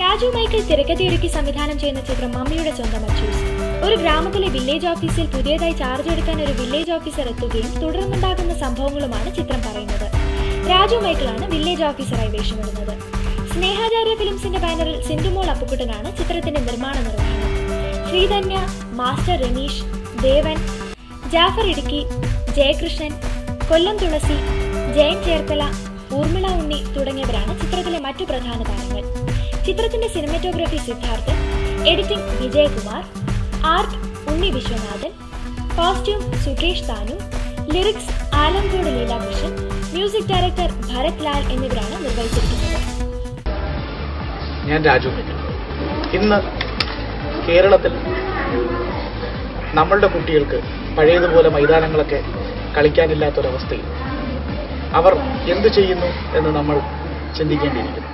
Raju Michael തിരക്കഥയൊരുക്കി സംവിധാനം ചെയ്യുന്ന ചിത്രം മമ്മിയുടെ സ്വന്തം അച്ചൂസ്. ഒരു ഗ്രാമത്തിലെ വില്ലേജ് ഓഫീസിൽ പുതിയതായി ചാർജ് എടുക്കാൻ ഒരു വില്ലേജ് ഓഫീസർ എത്തുകയും തുടർന്നുണ്ടാകുന്ന സംഭവങ്ങളുമാണ് ചിത്രം പറയുന്നത്. രാജു മൈക്കിളാണ് വില്ലേജ് ഓഫീസറായി വേഷമിടുന്നത്. സ്നേഹാചാര്യ ഫിലിംസിന്റെ ബാനറിൽ സിന്ധുമോൾ അപ്പുക്കുട്ടനാണ് ചിത്രത്തിന്റെ നിർമ്മാണ നിർവഹണം. ശ്രീധന്യ, മാസ്റ്റർ രമീഷ്, ദേവൻ, ജാഫർ ഇടുക്കി, ജയകൃഷ്ണൻ, കൊല്ലം തുളസി, ജയൻ ചേർത്തല, ഊർമിള ഉണ്ണി തുടങ്ങിയവരാണ് ചിത്രത്തിലെ മറ്റു പ്രധാന താരങ്ങൾ. ചിത്രത്തിന്റെ cinematography Siddharthan, editing Vijayakumar, art Unni Viswanathan, costume Sukesh Thanu, lyrics Alamkode Leelakrishnan, music director Bharath Lal എന്നിവരാണ് നിർവഹിച്ചിരിക്കുന്നത്. ഞാൻ രാജു. ഇന്ന് കേരളത്തിൽ നമ്മളുടെ കുട്ടികൾക്ക് പഴയതുപോലെ മൈതാനങ്ങളൊക്കെ കളിക്കാനില്ലാത്തൊരവസ്ഥയിൽ അവർ എന്തു ചെയ്യുന്നു എന്ന് നമ്മൾ ചിന്തിക്കേണ്ടിയിരിക്കുന്നു.